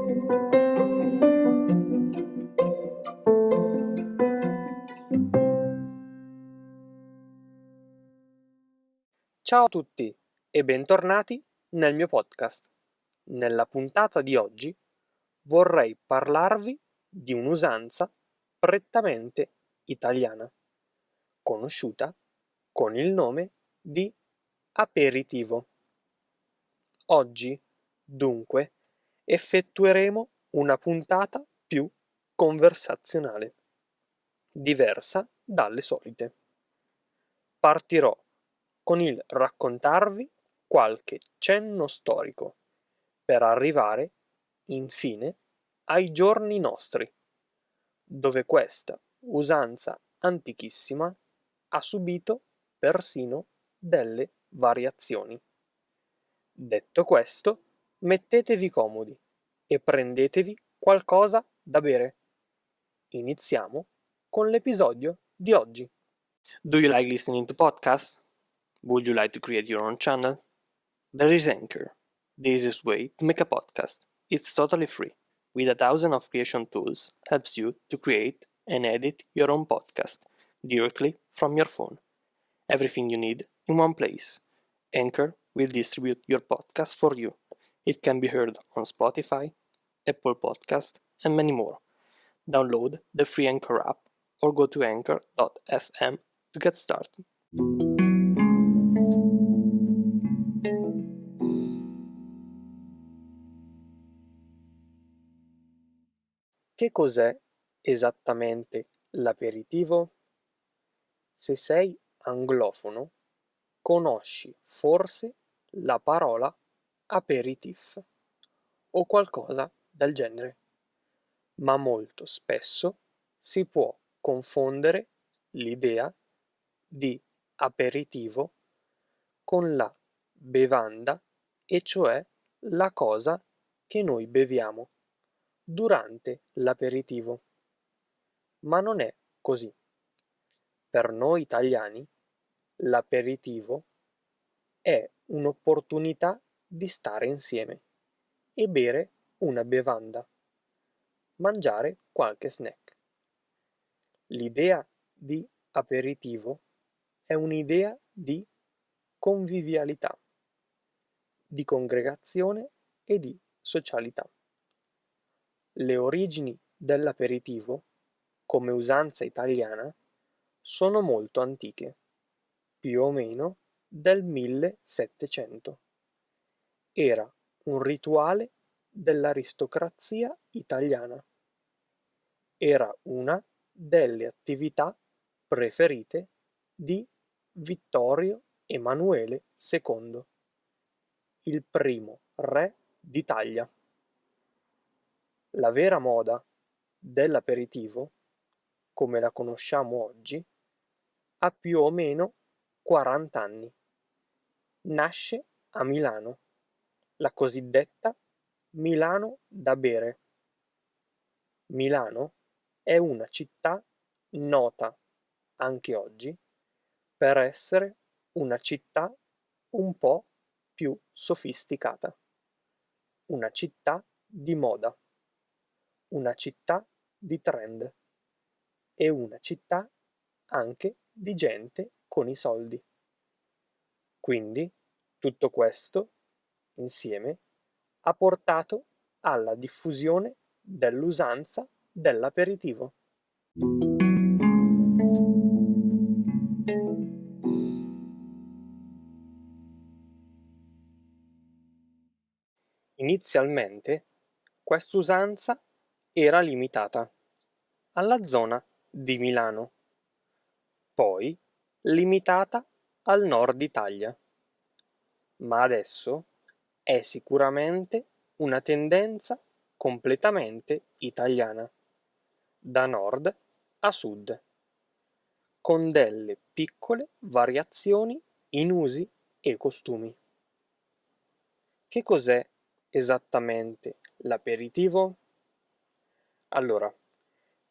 Ciao a tutti e bentornati nel mio podcast. Nella puntata di oggi vorrei parlarvi di un'usanza prettamente italiana, conosciuta con il nome di aperitivo. Oggi, dunque, effettueremo una puntata più conversazionale, diversa dalle solite. Partirò con il raccontarvi qualche cenno storico per arrivare, infine, ai giorni nostri, dove questa usanza antichissima ha subito persino delle variazioni. Detto questo, mettetevi comodi e prendetevi qualcosa da bere. Iniziamo con l'episodio di oggi. Do you like listening to podcasts? Would you like to create your own channel? There is Anchor, the easiest way to make a podcast. It's totally free. With 1,000 of creation tools, helps you to create and edit your own podcast directly from your phone. Everything you need in one place. Anchor will distribute your podcast for you. It can be heard on Spotify, Apple Podcast, and many more. Download the free Anchor app or go to anchor.fm to get started. Che cos'è esattamente l'aperitivo? Se sei anglofono, conosci forse la parola aperitif o qualcosa del genere, ma molto spesso si può confondere l'idea di aperitivo con la bevanda, e cioè la cosa che noi beviamo durante l'aperitivo. Ma non è così. Per noi italiani l'aperitivo è un'opportunità di stare insieme e bere una bevanda, mangiare qualche snack. L'idea di aperitivo è un'idea di convivialità, di congregazione e di socialità. Le origini dell'aperitivo, come usanza italiana, sono molto antiche, più o meno del 1700. Era un rituale dell'aristocrazia italiana. Era una delle attività preferite di Vittorio Emanuele II, il primo re d'Italia. La vera moda dell'aperitivo, come la conosciamo oggi, ha più o meno 40 anni. Nasce a Milano, la cosiddetta Milano da bere. Milano è una città nota anche oggi per essere una città un po' più sofisticata, una città di moda, una città di trend e una città anche di gente con i soldi. Quindi tutto questo insieme ha portato alla diffusione dell'usanza dell'aperitivo. Inizialmente quest'usanza era limitata alla zona di Milano, poi limitata al nord Italia, ma adesso è sicuramente una tendenza completamente italiana, da nord a sud, con delle piccole variazioni in usi e costumi. Che cos'è esattamente l'aperitivo? Allora,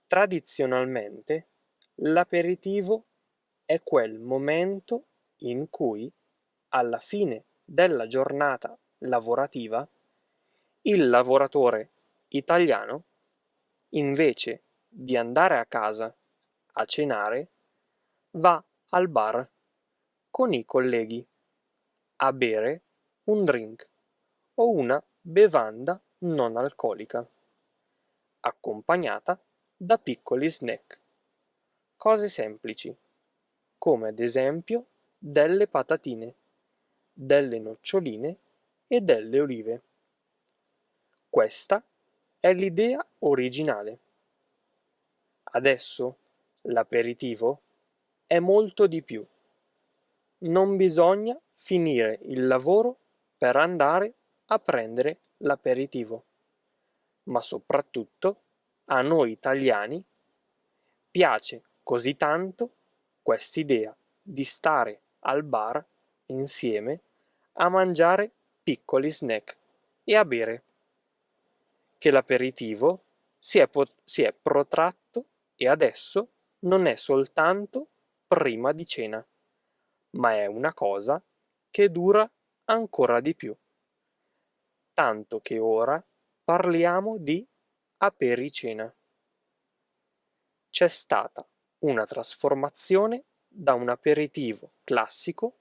tradizionalmente l'aperitivo è quel momento in cui, alla fine della giornata lavorativa, il lavoratore italiano, invece di andare a casa a cenare, va al bar con i colleghi a bere un drink o una bevanda non alcolica, accompagnata da piccoli snack, cose semplici, come ad esempio delle patatine, delle noccioline e delle olive. Questa è l'idea originale. Adesso l'aperitivo è molto di più. Non bisogna finire il lavoro per andare a prendere l'aperitivo, ma soprattutto a noi italiani piace così tanto quest'idea di stare al bar insieme a mangiare piccoli snack e a bere, che l'aperitivo si è protratto e adesso non è soltanto prima di cena, ma è una cosa che dura ancora di più, tanto che ora parliamo di apericena. C'è stata una trasformazione da un aperitivo classico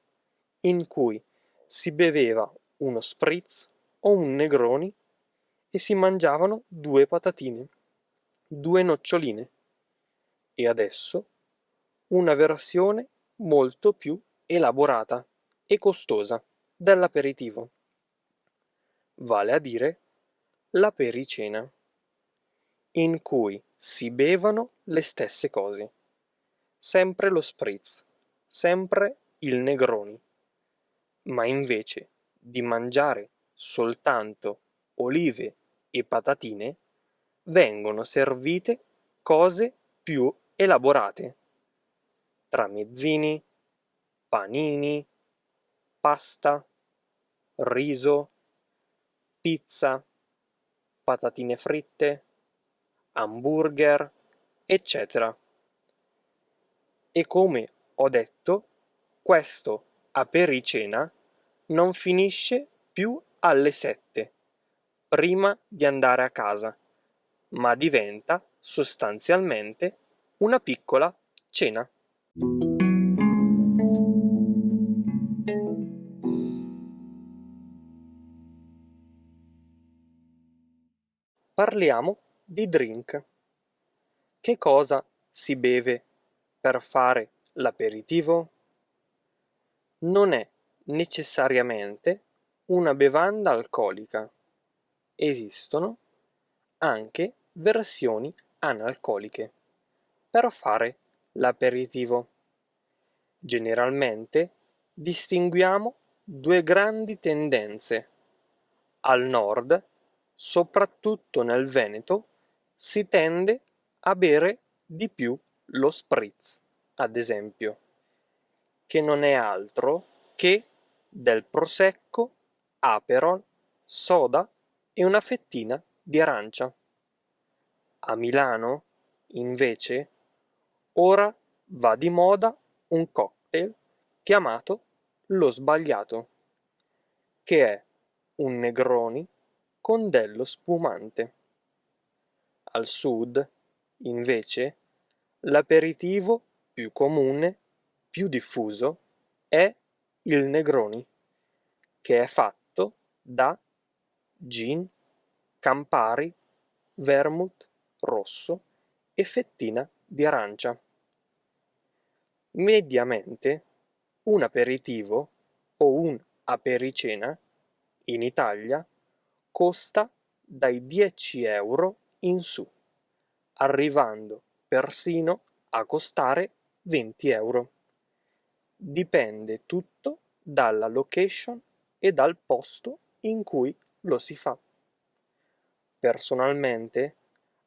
in cui si beveva uno spritz o un Negroni e si mangiavano 2 patatine, 2 noccioline, e adesso una versione molto più elaborata e costosa dell'aperitivo, vale a dire l'apericena, in cui si bevono le stesse cose, sempre lo spritz, sempre il Negroni, ma invece di mangiare soltanto olive e patatine, vengono servite cose più elaborate, tramezzini, panini, pasta, riso, pizza, patatine fritte, hamburger, eccetera. E come ho detto, questo apericena non finisce più alle 7, prima di andare a casa, ma diventa sostanzialmente una piccola cena. Parliamo di drink. Che cosa si beve per fare l'aperitivo? Non è necessariamente una bevanda alcolica. Esistono anche versioni analcoliche per fare l'aperitivo. Generalmente distinguiamo due grandi tendenze. Al nord, soprattutto nel Veneto, si tende a bere di più lo spritz, ad esempio, che non è altro che del prosecco, aperol, soda e una fettina di arancia. A Milano, invece, ora va di moda un cocktail chiamato lo sbagliato, che è un Negroni con dello spumante. Al sud, invece, l'aperitivo più comune, più diffuso, è il Negroni, che è fatto da gin, Campari, vermouth rosso e fettina di arancia. Mediamente, un aperitivo o un apericena in Italia costa dai 10 euro in su, arrivando persino a costare 20 euro. Dipende tutto dalla location e dal posto in cui lo si fa. Personalmente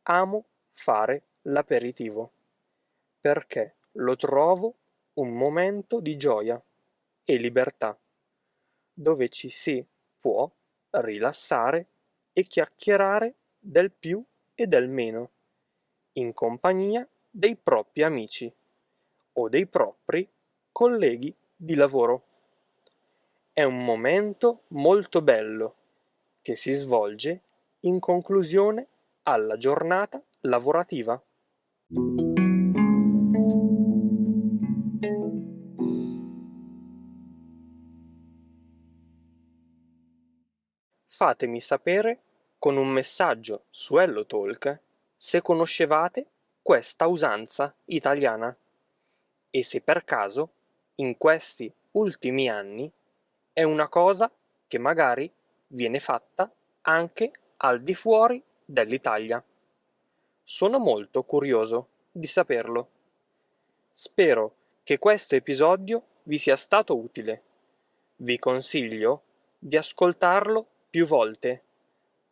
amo fare l'aperitivo perché lo trovo un momento di gioia e libertà, dove ci si può rilassare e chiacchierare del più e del meno, in compagnia dei propri amici o dei propri colleghi di lavoro. È un momento molto bello che si svolge in conclusione alla giornata lavorativa. Fatemi sapere con un messaggio su HelloTalk se conoscevate questa usanza italiana e se per caso in questi ultimi anni è una cosa che magari viene fatta anche al di fuori dell'Italia. Sono molto curioso di saperlo. Spero che questo episodio vi sia stato utile. Vi consiglio di ascoltarlo più volte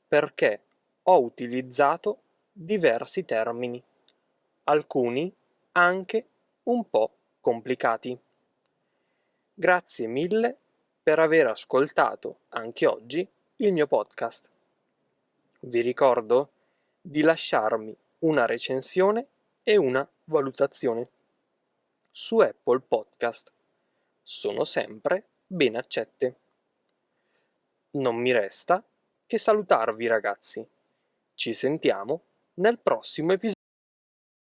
perché ho utilizzato diversi termini, alcuni anche un po' complicati. Grazie mille per aver ascoltato anche oggi il mio podcast. Vi ricordo di lasciarmi una recensione e una valutazione su Apple Podcast. Sono sempre ben accette. Non mi resta che salutarvi, ragazzi. Ci sentiamo nel prossimo episodio.